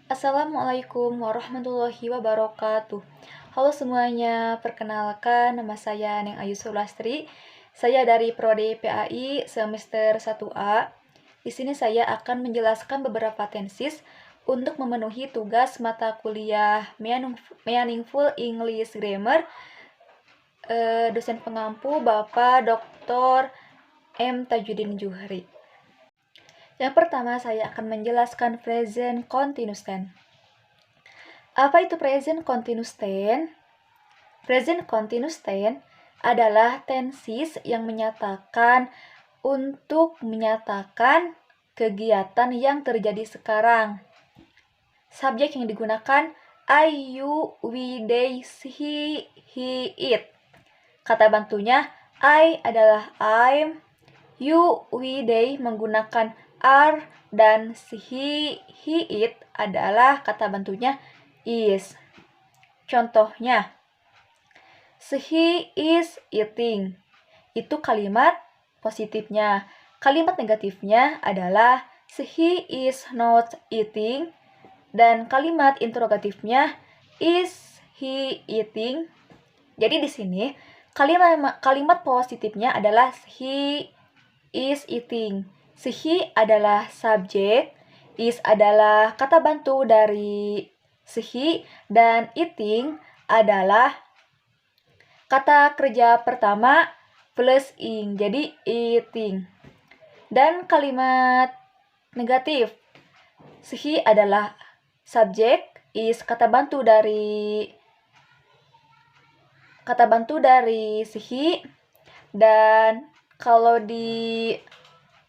Assalamualaikum warahmatullahi wabarakatuh. Halo semuanya, perkenalkan nama saya Neng Ayu Sulastri. Saya dari Prodi PAI semester 1A. Di sini saya akan menjelaskan beberapa tenses untuk memenuhi tugas mata kuliah Meaningful English Grammar dosen pengampu Bapak Dr. M. Tajudin Juhri. Yang pertama, saya akan menjelaskan present continuous tense. Apa itu present continuous tense? Present continuous tense adalah tenses yang menyatakan untuk menyatakan kegiatan yang terjadi sekarang. Subjek yang digunakan I, you, we, they, he, it. Kata bantunya I adalah I'm, you, we, they menggunakan are, dan he, it adalah kata bantunya is. Contohnya, he is eating. Itu kalimat positifnya. Kalimat negatifnya adalah he is not eating. Dan kalimat interrogatifnya is he eating. Jadi di sini kalimat positifnya adalah he is eating. He adalah subjek, is adalah kata bantu dari he, dan eating adalah kata kerja pertama plus ing, jadi eating. Dan kalimat negatif, he adalah subjek, is kata bantu dari he, dan kalau di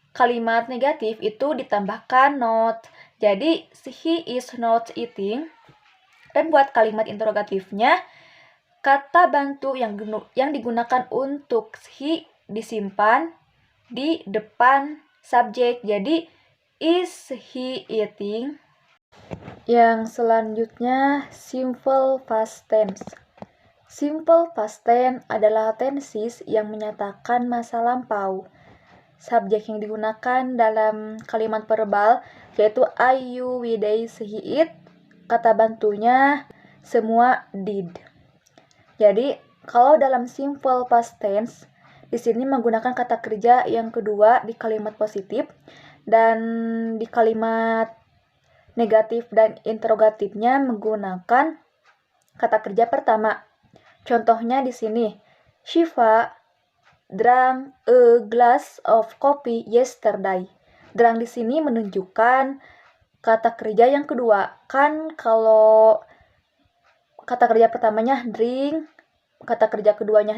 kalimat negatif itu ditambahkan not. Jadi he is not eating. Dan buat kalimat interrogatifnya, kata bantu yang digunakan untuk he disimpan di depan subjek. Jadi is he eating? Yang selanjutnya simple past tense. Simple past tense adalah tenses yang menyatakan masa lampau. Subjek yang digunakan dalam kalimat verbal yaitu I, you, we, they, he, it. Kata bantunya semua did. Jadi kalau dalam simple past tense di sini menggunakan kata kerja yang kedua di kalimat positif, dan di kalimat negatif dan interrogatifnya menggunakan kata kerja pertama. Contohnya di sini, Shiva drank a glass of coffee yesterday. Drank di sini menunjukkan kata kerja yang kedua. Kan kalau kata kerja pertamanya drink, kata kerja keduanya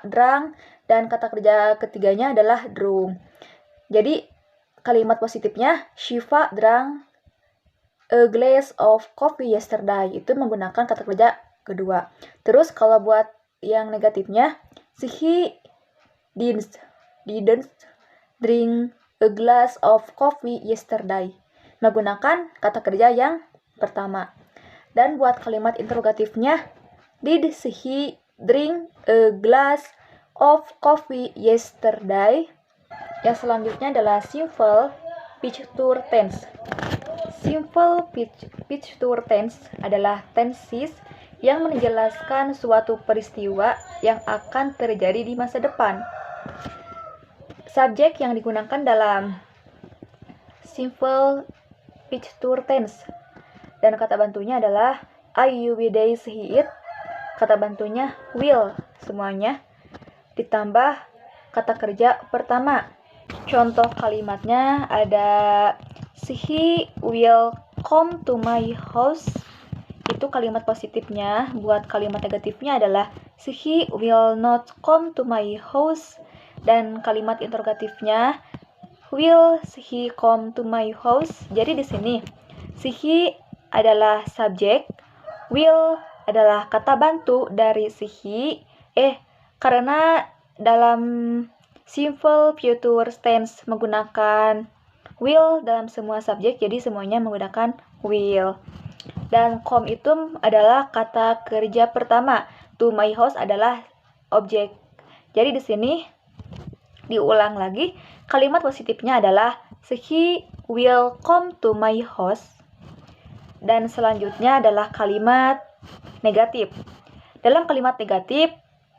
drank, dan kata kerja ketiganya adalah drunk. Jadi kalimat positifnya Shiva drank a glass of coffee yesterday. Itu menggunakan kata kerja kedua. Terus kalau buat yang negatifnya, he didn't drink a glass of coffee yesterday. Menggunakan kata kerja yang pertama. Dan buat kalimat interrogatifnya, did he drink a glass of coffee yesterday? Yang selanjutnya adalah simple future tense. Simple future tense adalah tenses yang menjelaskan suatu peristiwa yang akan terjadi di masa depan. Subjek yang digunakan dalam simple future tense dan kata bantunya adalah I, you, we, they, he, it. Kata bantunya will semuanya ditambah kata kerja pertama. Contoh kalimatnya ada he will come to my house. Itu kalimat positifnya. Buat kalimat negatifnya adalah he will not come to my house. Dan kalimat interrogatifnya will he come to my house. Jadi di sini he adalah subjek, will adalah kata bantu dari he. Karena dalam simple future tense menggunakan will dalam semua subjek, jadi semuanya menggunakan will. Dan come itu adalah kata kerja pertama. To my house adalah objek. Jadi di sini diulang lagi, kalimat positifnya adalah he will come to my house. Dan selanjutnya adalah kalimat negatif. Dalam kalimat negatif,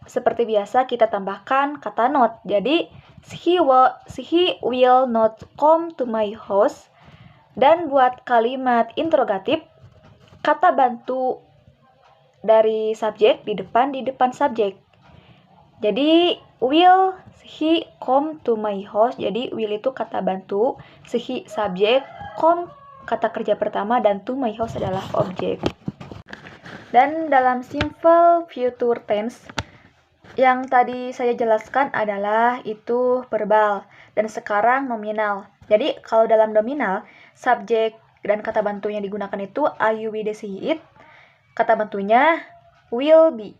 seperti biasa kita tambahkan kata not. Jadi, he will not come to my house. Dan buat kalimat interrogatif, kata bantu dari subjek di depan subjek. Jadi, will he come to my house? Jadi, will itu kata bantu, he subjek, come kata kerja pertama, dan to my house adalah objek. Dan dalam simple future tense, yang tadi saya jelaskan adalah itu verbal, dan sekarang nominal. Jadi, kalau dalam nominal, subjek dan kata bantu yang digunakan itu are you, we, they, she, it. Kata bantunya will be.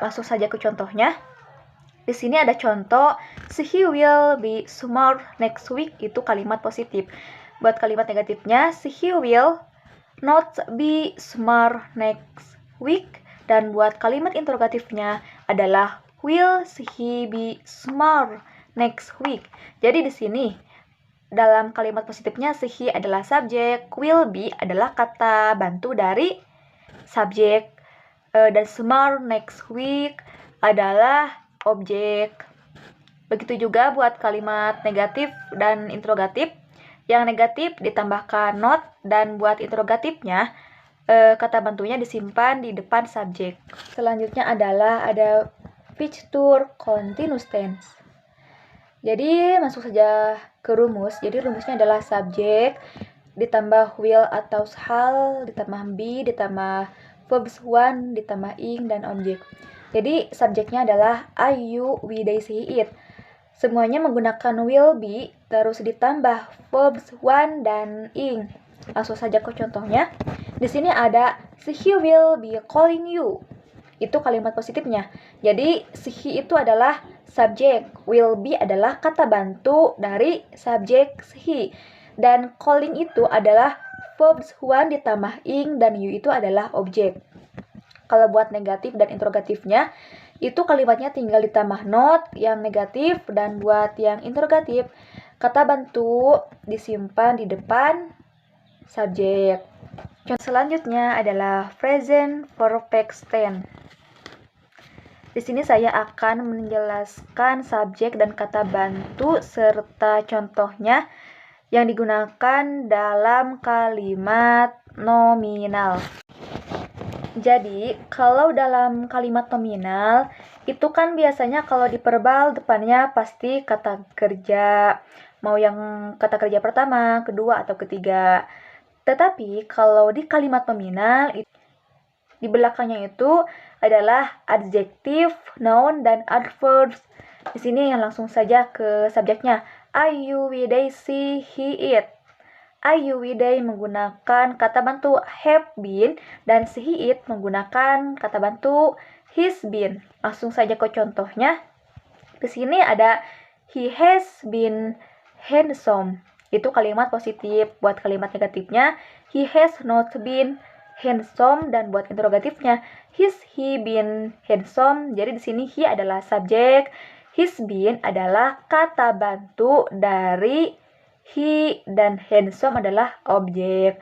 Langsung saja ke contohnya. Di sini ada contoh, he will be smart next week, itu kalimat positif. Buat kalimat negatifnya, he will not be smart next week. Dan buat kalimat interrogatifnya adalah will he be smart next week. Jadi di sini dalam kalimat positifnya he adalah subjek, will be adalah kata bantu dari subjek, dan smart next week adalah objek. Begitu juga buat kalimat negatif dan interrogatif. Yang negatif ditambahkan not, dan buat interrogatifnya kata bantunya disimpan di depan subjek. Selanjutnya adalah ada future continuous tense. Jadi masuk saja ke rumus. Jadi rumusnya adalah subjek ditambah will atau shall ditambah be ditambah verbs one ditambah ing dan objek. Jadi subjeknya adalah I, you, we, they, she, it. Semuanya menggunakan will be, terus ditambah verbs one dan ing. Langsung saja ke contohnya. Di sini ada he will be calling you. Itu kalimat positifnya. Jadi he itu adalah subjek, will be adalah kata bantu dari subjek he. Dan calling itu adalah verbs one ditambah ing dan you itu adalah objek. Kalau buat negatif dan interrogatifnya, itu kalimatnya tinggal ditambah not yang negatif, dan buat yang interrogatif, kata bantu disimpan di depan subjek. Contoh selanjutnya adalah present perfect tense. Di sini saya akan menjelaskan subjek dan kata bantu serta contohnya yang digunakan dalam kalimat nominal. Jadi, kalau dalam kalimat nominal, itu kan biasanya kalau di verbal depannya pasti kata kerja. Mau yang kata kerja pertama, kedua, atau ketiga. Tetapi, kalau di kalimat nominal, di belakangnya itu adalah adjektif, noun, dan adverbs. Di sini langsung saja ke subjeknya. I, you, we, they, she, he, it. I, you, we, they menggunakan kata bantu have been, dan she, it menggunakan kata bantu he's been. Langsung saja ke contohnya. Di sini ada he has been handsome. Itu kalimat positif. Buat kalimat negatifnya, he has not been handsome, dan buat interrogatifnya, has he been handsome. Jadi di sini he adalah subjek, he's been adalah kata bantu dari he, dan handsome adalah objek.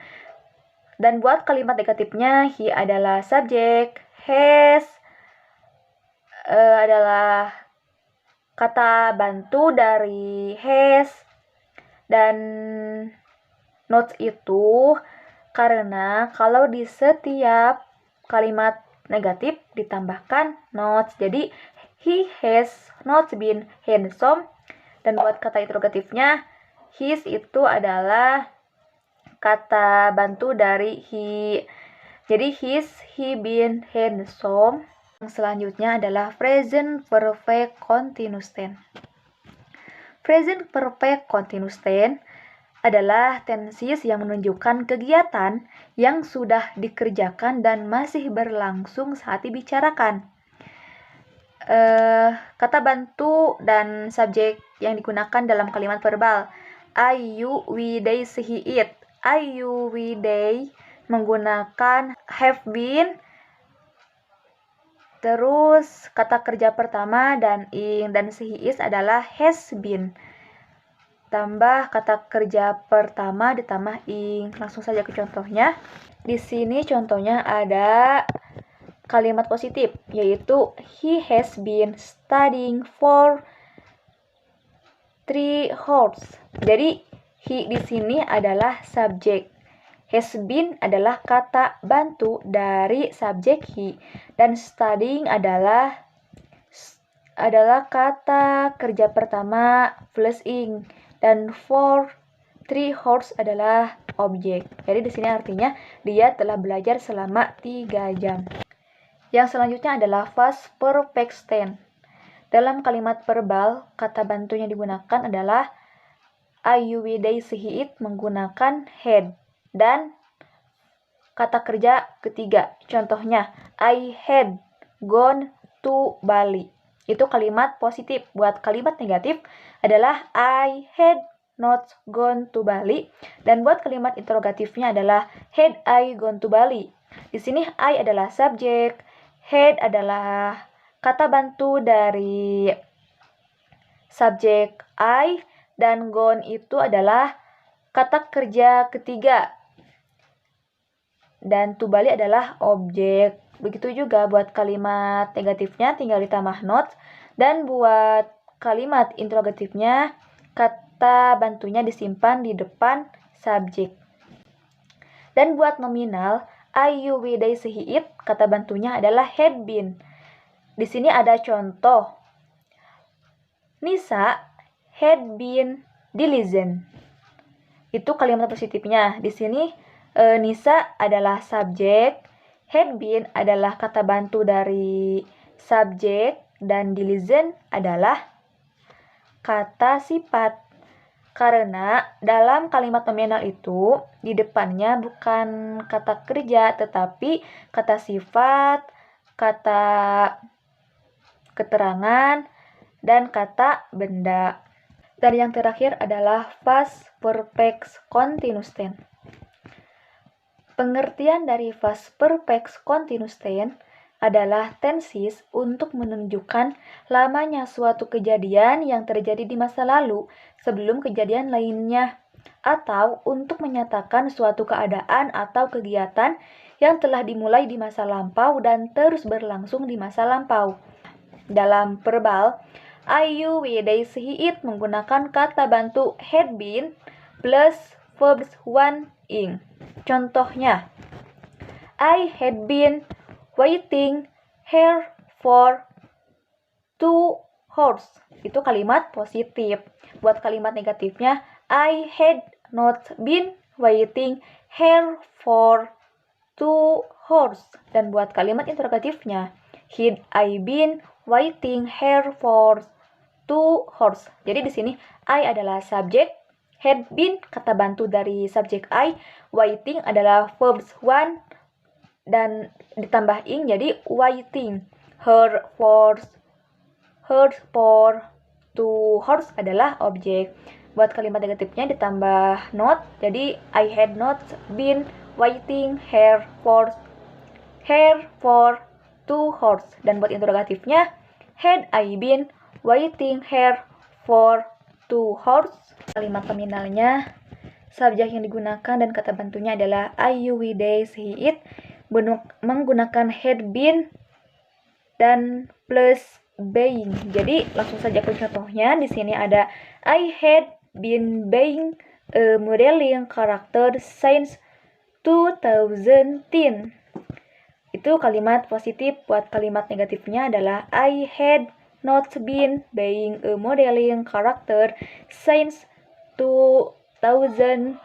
Dan buat kalimat negatifnya, he adalah subjek, has adalah kata bantu dari has, dan not itu karena kalau di setiap kalimat negatif ditambahkan not. Jadi he has not been handsome. Dan buat kata interrogatifnya, his itu adalah kata bantu dari he. Jadi he been handsome. Yang selanjutnya adalah present perfect continuous tense. Present perfect continuous tense adalah tenses yang menunjukkan kegiatan yang sudah dikerjakan dan masih berlangsung saat dibicarakan. Kata bantu dan subjek yang digunakan dalam kalimat verbal. I, you, we, they, she, it. I, you, we, they menggunakan have been. Terus kata kerja pertama dan ing, dan she is adalah has been. tambah kata kerja pertama ditambah ing. Langsung saja ke contohnya. Di sini contohnya ada kalimat positif, yaitu he has been studying for 3 hours. Jadi he di sini adalah subjek. Has been adalah kata bantu dari subjek he, dan studying adalah kata kerja pertama plus ing, dan for 3 hours adalah objek. Jadi di sini artinya dia telah belajar selama 3 jam. Yang selanjutnya adalah past perfect tense. Dalam kalimat verbal, kata bantu yang digunakan adalah I, you, we, they, she, it menggunakan had. Dan kata kerja ketiga, contohnya I had gone to Bali. Itu kalimat positif. Buat kalimat negatif adalah I had not gone to Bali. Dan buat kalimat interrogatifnya adalah had I gone to Bali. Di sini I adalah subjek, had adalah kata bantu dari subjek I, dan gone itu adalah kata kerja ketiga, dan to Bali adalah objek. Begitu juga buat kalimat negatifnya tinggal ditambah not, dan buat kalimat interrogatifnya kata bantunya disimpan di depan subjek. Dan buat nominal I, you, we, they, she, it, kata bantunya adalah had been. Di sini ada contoh. Nisa had been diligent. Itu kalimat positifnya. Di sini Nisa adalah subjek, had been adalah kata bantu dari subjek, dan diligent adalah kata sifat. Karena dalam kalimat nominal itu di depannya bukan kata kerja tetapi kata sifat, kata keterangan, dan kata benda. Dan yang terakhir adalah past perfect continuous tense. Pengertian dari past perfect continuous tense adalah tenses untuk menunjukkan lamanya suatu kejadian yang terjadi di masa lalu sebelum kejadian lainnya, atau untuk menyatakan suatu keadaan atau kegiatan yang telah dimulai di masa lampau dan terus berlangsung di masa lampau. Dalam verbal, I, you, we, they, she, it menggunakan kata bantu had been plus verbs one ing. Contohnya, I had been waiting here for 2 hours. Itu kalimat positif. Buat kalimat negatifnya, I had not been waiting here for 2 hours. Dan buat kalimat interrogatifnya, had I been waiting here for 2 hours. Jadi di sini I adalah subjek, had been kata bantu dari subjek I, waiting adalah verbs one, dan ditambah ing jadi waiting. Her for 2 hours adalah objek. Buat kalimat negatifnya ditambah not, jadi I had not been waiting here for 2 hours. Dan buat interrogatifnya, had I been waiting here for 2 hours. Kalimat nominalnya, subjek yang digunakan dan kata bantunya adalah I, you, we, they, she, it menggunakan had been dan plus being. Jadi langsung saja ke contohnya. Di sini ada I had been being a modeling character since 2010. Itu kalimat positif. Buat kalimat negatifnya adalah I had not been being a modeling character since 2010.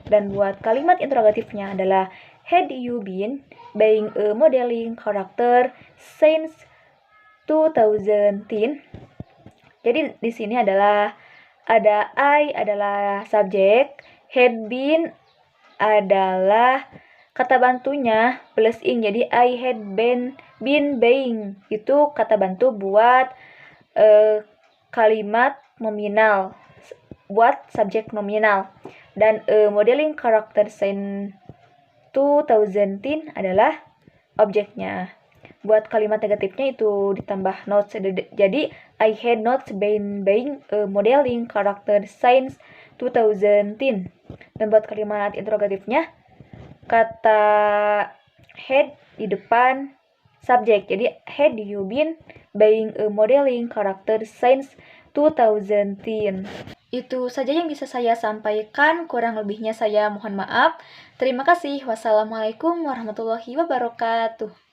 Dan buat kalimat interrogatifnya adalah had you been being a modeling character since 2010? Jadi di sini adalah ada I adalah subjek, had been adalah kata bantunya plus ing, jadi I had been being. Itu kata bantu buat kalimat nominal, buat subjek nominal. Dan modeling character since 2010 adalah objeknya. buat kalimat negatifnya itu ditambah notes. Jadi I had notes being a modeling character since 2010. Dan buat kalimat interrogatifnya kata had di depan subjek. Jadi had you been being a modeling character since 2010. Itu saja yang bisa saya sampaikan, kurang lebihnya saya mohon maaf. Terima kasih. Wassalamualaikum warahmatullahi wabarakatuh.